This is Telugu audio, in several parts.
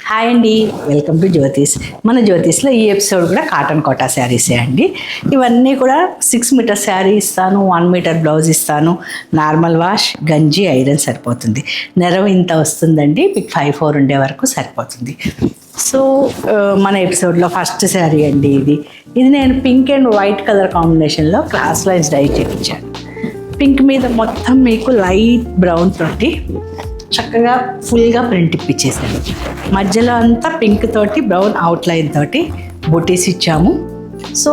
హాయ్ అండి, వెల్కమ్ టు జ్యోతిష్. మన జ్యోతిష్లో ఈ ఎపిసోడ్ కూడా కాటన్ కోటా శారీసే అండి. ఇవన్నీ కూడా 6 మీటర్ శారీ ఇస్తాను, 1 మీటర్ బ్లౌజ్ ఇస్తాను. నార్మల్ వాష్, గంజి, ఐరన్ సరిపోతుంది. నెరవ ఇంత వస్తుందండి, మీకు 5-4 ఉండే వరకు సరిపోతుంది. సో మన ఎపిసోడ్లో ఫస్ట్ శారీ అండి ఇది నేను పింక్ అండ్ వైట్ కలర్ కాంబినేషన్లో క్రాస్ లైన్స్ డై చేయించాను. పింక్ మీద మొత్తం మీకు లైట్ బ్రౌన్ తోటి చక్కగా ఫుల్గా ప్రింట్ ఇప్పించేసాను. మధ్యలో అంతా పింక్ తోటి బ్రౌన్ అవుట్లైన్ తోటి బుటీస్ ఇచ్చాము. సో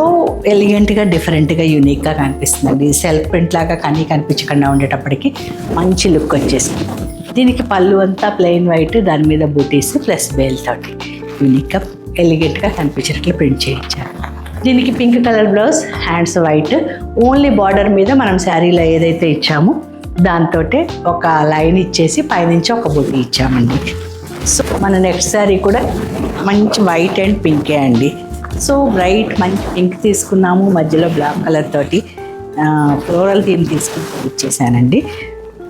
ఎలిగెంట్గా, డిఫరెంట్గా, యూనిక్గా కనిపిస్తుందండి. సెల్ఫ్ ప్రింట్ లాగా కానీ కనిపించకుండా ఉండేటప్పటికి మంచి లుక్ వచ్చేసింది. దీనికి పళ్ళు అంతా ప్లెయిన్ వైట్, దాని మీద బుటీస్ ప్లస్ బేల్ తోటి యూనిక్గా, ఎలిగెంట్గా కనిపించేటట్లు ప్రింట్ చేయించాను. దీనికి pink colour blouse, hands white, only border మీద మనం శారీలో ఏదైతే ఇచ్చామో దాంతో ఒక లైన్ ఇచ్చేసి పైనుంచి ఒక బుట్టి ఇచ్చామండి. సో మన నెక్స్ట్ శారీ కూడా మంచి వైట్ అండ్ పింకే అండి. సో బ్రైట్ మంచి పింక్ తీసుకున్నాము, మధ్యలో బ్లాక్ కలర్ తోటి ఫ్లోరల్ థీమ్ తీసుకుని ఇచ్చేసానండి.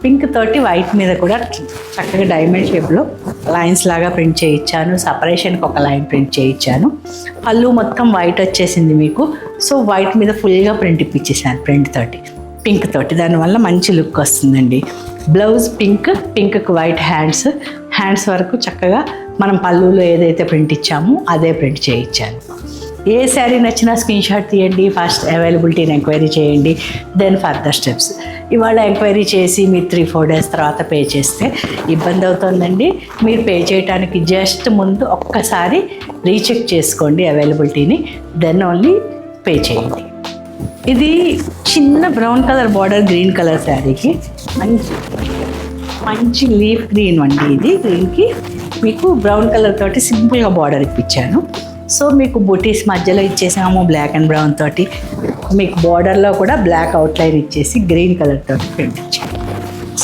పింక్ తోటి వైట్ మీద కూడా చక్కగా డైమండ్ షేప్లో లైన్స్ లాగా ప్రింట్ చేయించాను. సపరేషన్కి ఒక లైన్ ప్రింట్ చేయించాను. పళ్ళు మొత్తం వైట్ వచ్చేసింది మీకు. సో వైట్ మీద ఫుల్గా ప్రింట్ ఇప్పించేసాను ప్రింట్ తోటి, పింక్ తోటి. దానివల్ల మంచి లుక్ వస్తుందండి. బ్లౌజ్ పింక్కి వైట్ హ్యాండ్స్ వరకు చక్కగా మనం పళ్ళులో ఏదైతే ప్రింట్ ఇచ్చామో అదే ప్రింట్ చేయించాను. ఏ శారీ నచ్చినా స్క్రీన్ షాట్ తీయండి, ఫస్ట్ అవైలబిలిటీని ఎంక్వైరీ చేయండి, దెన్ ఫర్దర్ స్టెప్స్. ఇవాళ ఎంక్వైరీ చేసి మీరు 3-4 డేస్ తర్వాత పే చేస్తే ఇబ్బంది అవుతుందండి. మీరు పే చేయడానికి జస్ట్ ముందు ఒక్కసారి రీచెక్ చేసుకోండి అవైలబిలిటీని, దెన్ ఓన్లీ పే చేయండి. ఇది చిన్న brown colour border, green colour శారీకి మంచి లీఫ్ గ్రీన్ అండి. ఇది గ్రీన్కి మీకు బ్రౌన్ కలర్ తోటి సింపుల్గా బార్డర్ ఇప్పించాను. సో మీకు బుటీస్ మధ్యలో ఇచ్చేసాము బ్లాక్ అండ్ బ్రౌన్ తోటి. మీకు బార్డర్లో కూడా బ్లాక్ అవుట్లైన్ ఇచ్చేసి గ్రీన్ కలర్ తోటి ప్రింట్ ఇచ్చాను.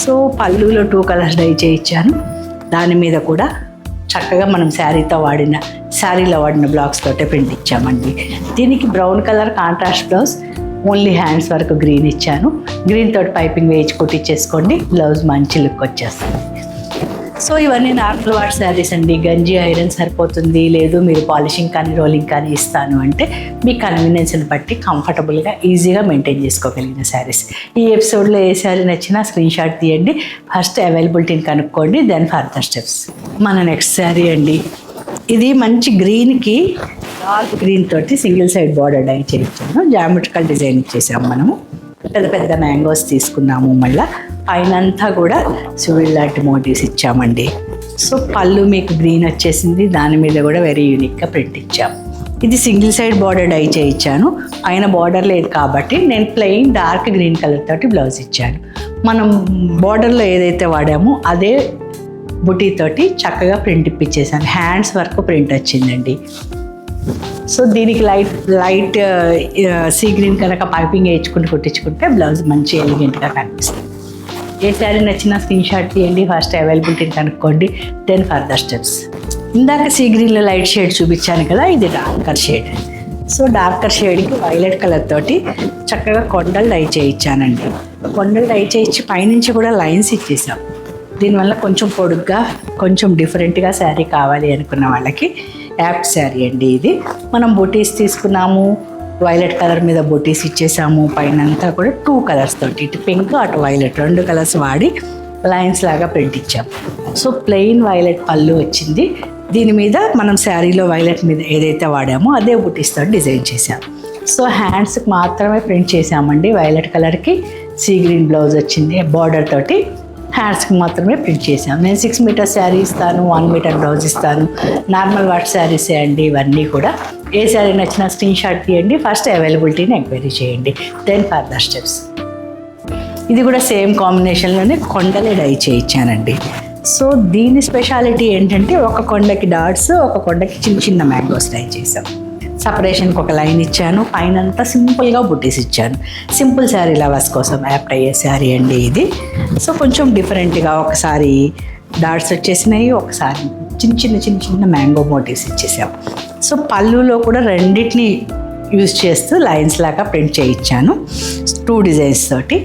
సో పళ్ళులో 2 కలర్స్ డై చేయించాను. దాని మీద కూడా చక్కగా మనం శారీలో వాడిన బ్లాక్స్ తోటే ప్రింట్ ఇచ్చామండి. దీనికి brown colour contrast blouse, only hands వరకు గ్రీన్ ఇచ్చాను. గ్రీన్ తోటి పైపింగ్ వేయించి కుట్టించేసుకోండి, బ్లౌజ్ మంచి లుక్ వచ్చేస్తుంది. సో ఇవన్నీ నార్మల్ వాష్ శారీస్ అండి. గంజి, ఐరన్ సరిపోతుంది. లేదు మీరు పాలిషింగ్ కానీ రోలింగ్ కానీ ఇస్తాను అంటే మీ కన్వీనియన్స్ని బట్టి కంఫర్టబుల్గా, ఈజీగా మెయింటైన్ చేసుకోగలిగిన శారీస్. ఈ ఎపిసోడ్లో ఏ శారీ నచ్చినా స్క్రీన్ షాట్ తీయండి, ఫస్ట్ అవైలబిలిటీని కనుక్కోండి, దెన్ ఫర్దర్ స్టెప్స్. మన నెక్స్ట్ శారీ అండి. ఇది మంచి గ్రీన్కి డార్క్ గ్రీన్ తోటి సింగిల్ సైడ్ బార్డర్ డై చేయించాను. జామెట్రికల్ డిజైన్ ఇచ్చేసాము. మనము పెద్ద మ్యాంగోస్ తీసుకున్నాము. మళ్ళీ పైనంతా కూడా సివిల్ లాంటి మోటివ్స్ ఇచ్చామండి. సో పళ్ళు మీకు గ్రీన్ వచ్చేసింది, దాని మీద కూడా వెరీ యూనిక్గా ప్రింట్ ఇచ్చాము. ఇది సింగిల్ సైడ్ బార్డర్ డై చేయించాను. పైన బార్డర్ లేదు కాబట్టి నేను ప్లెయిన్ డార్క్ గ్రీన్ కలర్ తోటి బ్లౌజ్ ఇచ్చాను. మనం బార్డర్లో ఏదైతే వాడామో అదే బుటీతోటి చక్కగా ప్రింట్ ఇప్పించేసాను. హ్యాండ్స్ వరకు ప్రింట్ వచ్చిందండి. సో దీనికి లైట్ సీ గ్రీన్ కనుక పైపింగ్ వేయించుకుంటూ కుట్టించుకుంటే బ్లౌజ్ మంచి ఎలిగెంట్గా కనిపిస్తుంది. ఏ శారీ నచ్చినా స్క్రీన్ షాట్ తీయండి, ఫస్ట్ అవైలబిలిటీని కనుక్కోండి, దెన్ ఫర్దర్ స్టెప్స్. ఇందాక సీ గ్రీన్లో లైట్ షేడ్ చూపించాను కదా, ఇది డార్కర్ షేడ్. సో డార్కర్ షేడ్కి వైలెట్ కలర్ తోటి చక్కగా కొండలు డై చేయించానండి. కొండలు డై చేయించి పైనుంచి కూడా లైన్స్ ఇచ్చేసాం. దీనివల్ల కొంచెం పొడుగ్గా, కొంచెం డిఫరెంట్గా శారీ కావాలి అనుకున్న వాళ్ళకి యాప్ట్ శారీ అండి. ఇది మనం బుటీస్ తీసుకున్నాము, వైలెట్ కలర్ మీద బుటీస్ ఇచ్చేసాము. పైన అంతా కూడా 2 కలర్స్ తోటి, ఇటు పింక్ అటు వైలెట్ 2 కలర్స్ వాడి లైన్స్ లాగా ప్రింట్ ఇచ్చాము. సో ప్లెయిన్ వైలెట్ పళ్ళు వచ్చింది. దీని మీద మనం శారీలో వైలెట్ మీద ఏదైతే వాడామో అదే బుటీస్ తోటి డిజైన్ చేసాము. సో హ్యాండ్స్కి మాత్రమే ప్రింట్ చేసామండి. వైలెట్ కలర్కి సీ గ్రీన్ బ్లౌజ్ వచ్చింది బార్డర్ తోటి. హ్యాండ్స్కి మాత్రమే ప్రింట్ చేసాము. నేను 6 మీటర్ శారీ ఇస్తాను, 1 మీటర్ బ్లౌజ్ ఇస్తాను. నార్మల్ వాష్ శారీసే అండి ఇవన్నీ కూడా. ఏ శారీ నచ్చినా స్క్రీన్ షాట్ తీయండి, ఫస్ట్ అవైలబిలిటీని ఎంక్వైరీ చేయండి, దెన్ ఫర్దర్ స్టెప్స్. ఇది కూడా సేమ్ కాంబినేషన్లోనే కొండలే డై చేయించానండి. సో దీని స్పెషాలిటీ ఏంటంటే ఒక కొండకి డాట్స్, ఒక కొండకి చిన్న మ్యాంగోస్ డై చేసాం. సపరేషన్కి ఒక లైన్ ఇచ్చాను, పైనంతా సింపుల్గా బుట్టీస్ ఇచ్చాను. సింపుల్ శారీ లవర్స్ కోసం యాప్ట్ అయ్యే శారీ అండి ఇది. సో కొంచెం డిఫరెంట్గా ఒకసారి డాట్స్ వచ్చేసినాయి, ఒకసారి చిన్న మ్యాంగో మోటివ్స్ ఇచ్చేసాం. సో పళ్ళులో కూడా రెండింటిని యూజ్ చేస్తూ లైన్స్ లాగా ప్రింట్ చేయించాను 2 డిజైన్స్ తోటి.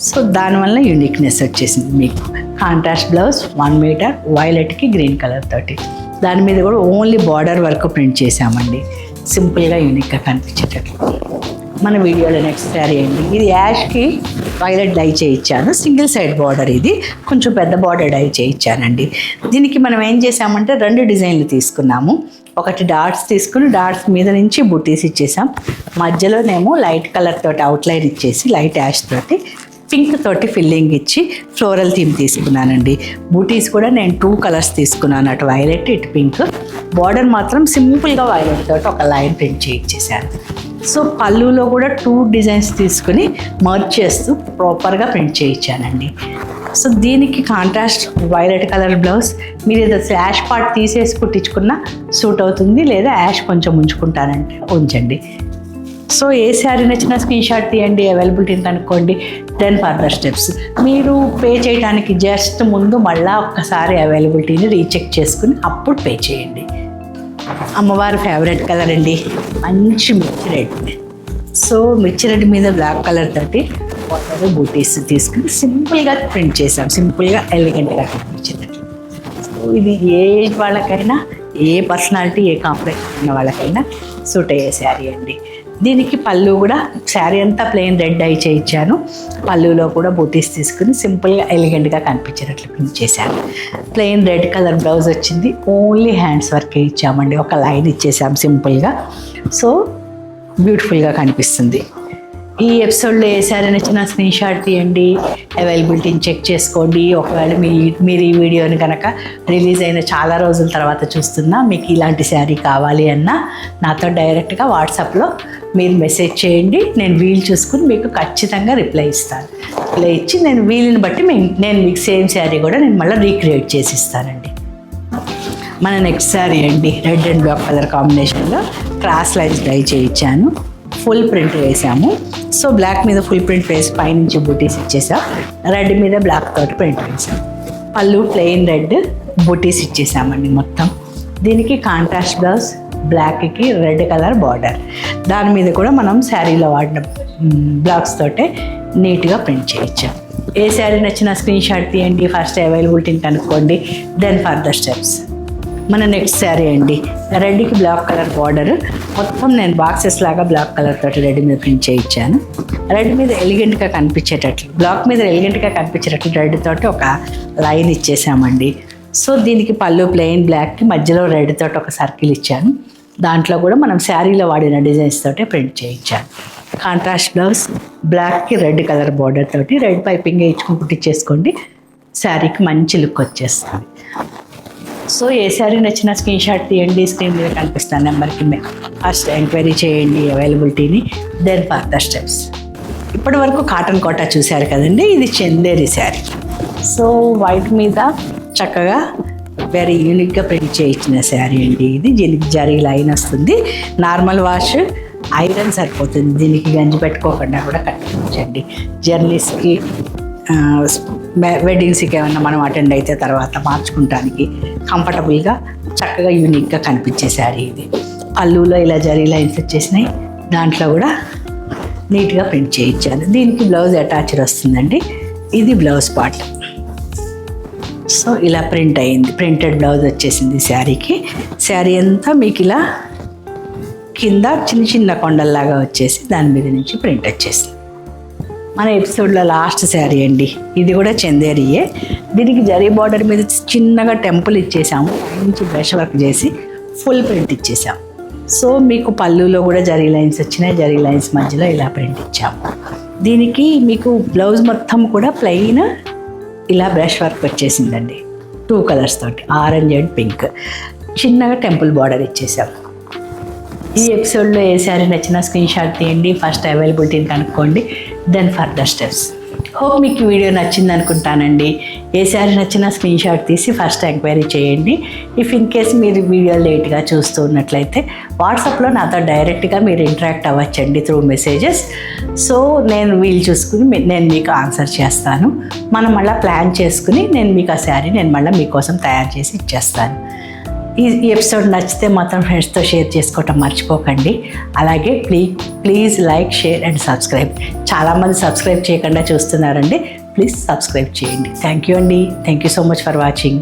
సో దానివల్ల యూనిక్నెస్ వచ్చేసింది మీకు. కాంట్రాస్ట్ బ్లౌజ్ 1 మీటర్ వైలెట్కి గ్రీన్ కలర్ తోటి. దాని మీద కూడా ఓన్లీ బార్డర్ వర్క్ ప్రింట్ చేసామండి, సింపుల్గా యూనిక్గా కనిపించేటట్లు. మన వీడియోలో నెక్స్ట్ శారీ అండి, ఇది యాష్కి వైలెట్ డై చేయించాను, సింగిల్ సైడ్ బార్డర్, ఇది కొంచెం పెద్ద బార్డర్ డై చేయించానండి. దీనికి మనం ఏం చేసామంటే 2 డిజైన్లు తీసుకున్నాము. ఒకటి డాట్స్ తీసుకుని డాట్స్ మీద నుంచి బుటీస్ ఇచ్చేసాం, మధ్యలోనేమో లైట్ కలర్ తోటి అవుట్లైన్ ఇచ్చేసి లైట్ యాష్ తోటి పింక్ తోటి ఫిల్లింగ్ ఇచ్చి ఫ్లోరల్ థీమ్ తీసుకున్నానండి. బూటీస్ కూడా నేను 2 కలర్స్ తీసుకున్నాను, అటు వైలెట్ ఇటు పింక్. బార్డర్ మాత్రం సింపుల్గా వైలెట్ తోటి ఒక లైన్ ప్రింట్ చేయించేసాను. సో పళ్ళులో కూడా 2 డిజైన్స్ తీసుకుని మర్జ్ చేస్తూ ప్రాపర్గా ప్రింట్ చేయించానండి. సో దీనికి కాంట్రాస్ట్ వైలెట్ కలర్ బ్లౌజ్, మీరు ఏదో యాష్ పార్ట్ తీసేసి కుట్టించుకున్నా సూట్ అవుతుంది, లేదా యాష్ కొంచెం ఉంచుకుంటానంటే ఉంచండి. సో ఏ శారీ నచ్చినా స్క్రీన్ షాట్ తీయండి, అవైలబిలిటీని కనుక్కోండి. దెన్ ఫర్దర్ స్టెప్స్, మీరు పే చేయడానికి జస్ట్ ముందు మళ్ళీ ఒక్కసారి అవైలబిలిటీని రీచెక్ చేసుకుని అప్పుడు పే చేయండి. అమ్మవారి ఫేవరెట్ కలర్ అండి, మంచి మిర్చి రెడ్. సో మిర్చి రెడ్ మీద బ్లాక్ కలర్ తోటి వాటర్ బూటీస్ తీసుకుని సింపుల్గా ప్రింట్ చేసాం, సింపుల్గా ఎలిగెంట్గా కనిపించేటట్లు. సో ఇది ఏ ఏజ్ వాళ్ళకైనా, ఏ పర్సనాలిటీ, ఏ కాంప్లెక్స్ ఉన్న వాళ్ళకైనా సూట్ అయ్యే శారీ అండి. దీనికి పళ్ళు కూడా శారీ అంతా ప్లెయిన్ రెడ్ అయి చేయించాను, పళ్ళులో కూడా బూటీస్ తీసుకుని సింపుల్గా ఎలిగెంట్గా కనిపించేటట్లు ప్రింట్ చేశాను. ప్లెయిన్ రెడ్ కలర్ బ్లౌజ్ వచ్చింది, ఓన్లీ హ్యాండ్స్ వర్కే ఇచ్చామండి, ఒక లైన్ ఇచ్చేసాం సింపుల్గా. సో బ్యూటిఫుల్గా కనిపిస్తుంది. ఈ ఎపిసోడ్లో ఏ శారీ నచ్చినా స్క్రీన్ షాట్ తీయండి, అవైలబిలిటీని చెక్ చేసుకోండి. ఒకవేళ మీరు ఈ వీడియోని కనుక రిలీజ్ అయిన చాలా రోజుల తర్వాత చూస్తున్నా, మీకు ఇలాంటి శారీ కావాలి అన్నా నాతో డైరెక్ట్గా వాట్సాప్లో మీరు మెసేజ్ చేయండి, నేను వీలు చూసుకుని మీకు ఖచ్చితంగా రిప్లై ఇస్తాను. రిప్లై ఇచ్చి నేను వీలుని బట్టి నేను మీకు సేమ్ శారీ కూడా నేను మళ్ళీ రీక్రియేట్ చేసి ఇస్తానండి. మన నెక్స్ట్ శారీ అండి, రెడ్ అండ్ బ్లాక్ కలర్ కాంబినేషన్లో క్రాస్ లైన్స్ డై చేయించాను, ఫుల్ ప్రింట్ వేసాము. సో బ్లాక్ మీద ఫుల్ ప్రింట్ వేసి పైనుంచి బూటీస్ ఇచ్చేసాం, రెడ్ మీద బ్లాక్ తోటి ప్రింట్ వేసాం. పళ్ళు ప్లెయిన్ రెడ్, బూటీస్ ఇచ్చేసామండి మొత్తం. దీనికి కాంట్రాస్ట్ బ్లౌజ్, బ్లాక్కి రెడ్ కలర్ బార్డర్, దాని మీద కూడా మనం శారీలో వాడిన బ్లాక్స్ తోటే నీట్గా ప్రింట్ చేయించాం. ఏ శారీ నచ్చినా స్క్రీన్ షాట్ తీయండి, ఫస్ట్ అవైలబిలిటీని కనుక్కోండి, దెన్ ఫర్దర్ స్టెప్స్. మన నెక్స్ట్ శారీ అండి, రెడ్కి బ్లాక్ కలర్ బార్డర్, మొత్తం నేను బాక్సెస్ లాగా బ్లాక్ కలర్ తోటి రెడ్ మీద ప్రింట్ చేయించాను. రెడ్ మీద ఎలిగెంట్గా కనిపించేటట్లు, బ్లాక్ మీద ఎలిగెంట్గా కనిపించేటట్లు రెడ్ తోటి ఒక లైన్ ఇచ్చేసామండి. సో దీనికి పళ్ళు ప్లెయిన్ బ్లాక్కి మధ్యలో రెడ్ తోటి ఒక సర్కిల్ ఇచ్చాను, దాంట్లో కూడా మనం శారీలో వాడిన డిజైన్స్ తోటే ప్రింట్ చేయించాను. కాంట్రాస్ట్ బ్లౌజ్, బ్లాక్కి రెడ్ కలర్ బార్డర్ తోటి రెడ్ పైపింగ్ వేయించుకుని కుట్టించేసుకోండి, శారీకి మంచి లుక్ వచ్చేస్తుంది. సో ఏ శారీ నచ్చినా స్క్రీన్ షాట్ తీయండి, స్క్రీన్ మీద కనిపిస్తాను నెంబర్కి ఫస్ట్ ఎంక్వైరీ చేయండి అవైలబిలిటీని, దెన్ ఫర్దర్ స్టెప్స్. ఇప్పటి వరకు కాటన్ కోటా చూశారు కదండి, ఇది చందేరి శారీ. సో వైట్ మీద చక్కగా వెరీ యూనిక్గా ప్రింట్ చేయించిన శారీ అండి ఇది. దీనికి జరీ లైన్ వస్తుంది, నార్మల్ వాష్ ఐరన్ సరిపోతుంది, దీనికి గంజి పెట్టుకోకుండా కూడా కట్టుకోవచ్చండి. జర్నీస్కి, వెడ్డింగ్స్కి ఏమన్నా మనం అటెండ్ అయితే తర్వాత మార్చుకుంటానికి కంఫర్టబుల్గా చక్కగా యూనిక్గా కనిపించే శారీ ఇది. పళ్ళులో ఇలా జరీ లైన్స్ వచ్చేసినాయి, దాంట్లో కూడా నీట్గా ప్రింట్ చేయించాను. దీనికి బ్లౌజ్ అటాచ్డ్ వస్తుందండి, ఇది బ్లౌజ్ పార్ట్. సో ఇలా ప్రింట్ అయింది, ప్రింటెడ్ బ్లౌజ్ వచ్చేసింది శారీకి. శారీ అంతా మీకు ఇలా కింద చిన్న చిన్న కొండల్లాగా వచ్చేసి దాని మీద నుంచి ప్రింట్ వచ్చేసింది. మన ఎపిసోడ్లో లాస్ట్ శారీ అండి, ఇది కూడా చందేరియే. దీనికి జరీ బార్డర్ మీద చిన్నగా టెంపుల్ ఇచ్చేసాము, నుంచి బ్రష్ వర్క్ చేసి ఫుల్ ప్రింట్ ఇచ్చేసాం. సో మీకు పళ్ళులో కూడా జరీ లైన్స్ వచ్చినాయి, జరీ లైన్స్ మధ్యలో ఇలా ప్రింట్ ఇచ్చాము. దీనికి మీకు బ్లౌజ్ మొత్తం కూడా ప్లెయిన్ ఇలా బ్రష్ వర్క్ వచ్చేసిందండి, 2 కలర్స్ తోటి, ఆరెంజ్ అండ్ పింక్. చిన్నగా టెంపుల్ బార్డర్ ఇచ్చేసాము. ఈ ఎపిసోడ్లో ఏ శారీ నచ్చినా స్క్రీన్ షాట్ తీయండి, ఫస్ట్ అవైలబిలిటీని కనుక్కోండి, దెన్ ఫర్దర్ స్టెప్స్. హోప్ మీకు వీడియో నచ్చింది అనుకుంటానండి. ఏ శారీ నచ్చినా స్క్రీన్ షాట్ తీసి ఫస్ట్ ఎంక్వైరీ చేయండి. ఇఫ్ ఇన్ కేస్ మీరు వీడియో లేట్గా చూస్తూ ఉన్నట్లయితే వాట్సాప్లో నాతో డైరెక్ట్గా మీరు ఇంటరాక్ట్ అవ్వచ్చండి త్రూ మెసేజెస్. సో నేను వీలు చూసుకుని నేను మీకు ఆన్సర్ చేస్తాను. మనం మళ్ళీ ప్లాన్ చేసుకుని నేను మీకు ఆ శారీ నేను మళ్ళీ మీకోసం తయారు చేసి ఇచ్చేస్తాను. ఈ ఎపిసోడ్ నచ్చితే మాత్రం ఫ్రెండ్స్తో షేర్ చేసుకోవటం మర్చిపోకండి. అలాగే please like, share and subscribe. చాలామంది సబ్స్క్రైబ్ చేయకుండా చూస్తున్నారండి, ప్లీజ్ సబ్స్క్రైబ్ చేయండి. థ్యాంక్ యూ అండి. Thank you so much for watching.